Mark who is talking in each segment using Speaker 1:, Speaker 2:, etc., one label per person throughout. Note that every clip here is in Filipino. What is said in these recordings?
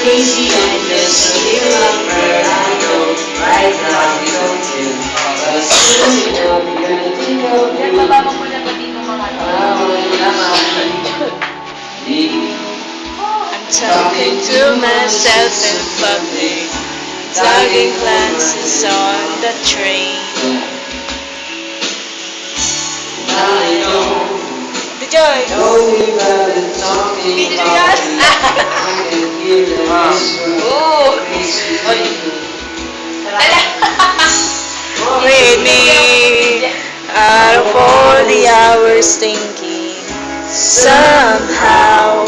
Speaker 1: crazy and just a little lover. I know right now you don't care. But soon enough you're gonna think of me.
Speaker 2: Nagbababang mo na ba dito mga
Speaker 3: I'm talking to myself in public, dogging glances on the train. The joy. Raining out of all the hours thinking, somehow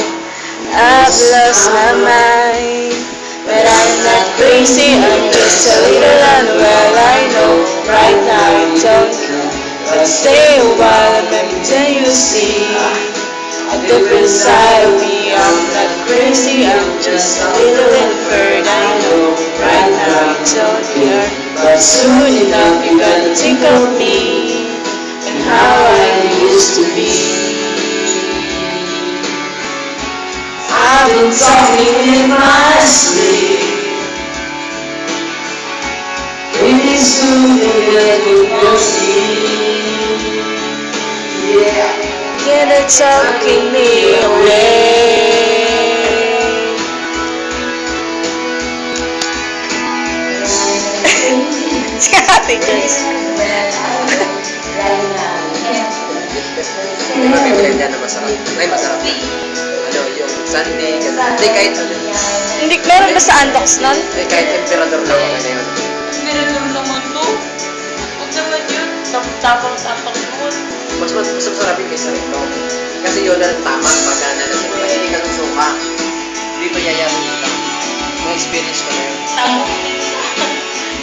Speaker 3: I've lost my mind. But I'm not crazy, I'm just a little unwell. I know right now you don't care, but stay a while and let me tell you, see a different side of me. I'm not crazy, I'm just a little inferred. I know right now you don't care, but soon enough you're gonna think of me and how I used to be. I've been talking in my sleep. Pretty soon you're gonna see. Yeah, you're talking me away. Si Ate Joyce.
Speaker 4: May mabibilad yan na masarap. Ay, masarap. Ano, yung Sunday, ganun. Hindi, kahit ano.
Speaker 3: Hindi, meron ba sa Andox nun?
Speaker 4: Ay, kahit emperador lang ako na yun.
Speaker 2: Mirador naman to. Huwag naman yun. Tapang-tapang yun.
Speaker 4: Mas masarapin kaysa rito. Kasi yun na tama, pagka nalasing ka, hindi ka ng suka. Dito yayamin ka. May experience ko na yun.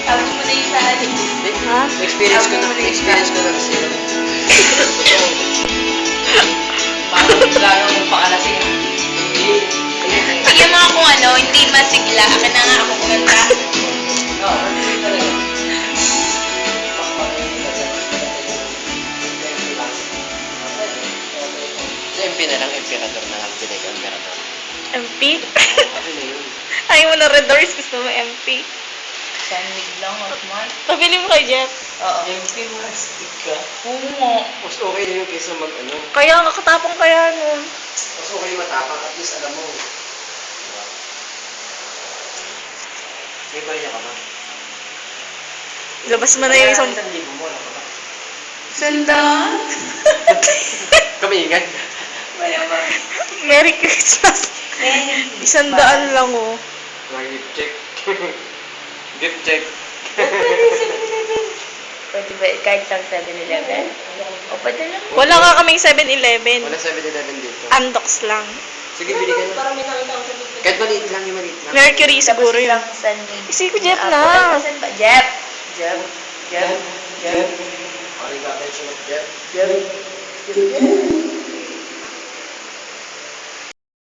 Speaker 2: Tapos mo na yung sa atin.
Speaker 4: Hindi,
Speaker 3: Ha?
Speaker 4: experience ko na kasi yun.
Speaker 2: Parang lalo mong pakalasing.
Speaker 3: Sige mga kung ano, hindi masigla. Akin na nga ako kumanta.
Speaker 4: Oo, hindi talaga. Sa MP na lang, emperador na lang. Pinag emperador.
Speaker 3: MP?
Speaker 4: Ano na yun?
Speaker 3: Ayaw mo na Red Doors, gusto mo MP.
Speaker 2: Sandig lang, Osman.
Speaker 3: Pabili mo kay Jeff.
Speaker 2: Oo.
Speaker 4: MP plastic ka?
Speaker 2: Oo nga.
Speaker 4: Mas okay na yun kaysa mag-ano.
Speaker 3: Kaya nga katapang kaya nun.
Speaker 4: Mas okay matapang, at least alam mo. Diba? May bariya ka ba?
Speaker 3: Labas mo na yung isang...
Speaker 4: Isang libo mo, ano ka ba?
Speaker 3: Sandaan?
Speaker 4: Kami ingay.
Speaker 2: Wala ba?
Speaker 3: Merry Christmas. 100 lang oh.
Speaker 4: Gift check. Gift check.
Speaker 2: Pwede ba kahit sa 7-Eleven? O pwede lang.
Speaker 3: Wala nga kaming 7-Eleven.
Speaker 4: Wala 7-Eleven dito.
Speaker 3: Andox lang.
Speaker 4: Sige, bili ka na.
Speaker 2: Parang may nakita ko sa
Speaker 4: Kahit maliit lang, yung maliit lang.
Speaker 3: Mercury siguro yun.
Speaker 2: lang Sunday.
Speaker 3: Isi ko Jeff na.
Speaker 2: Saan ba? Jeff! Jeff! Jeff! Jeff!
Speaker 4: Parang kakay siya ng Jeff.
Speaker 2: Jeff!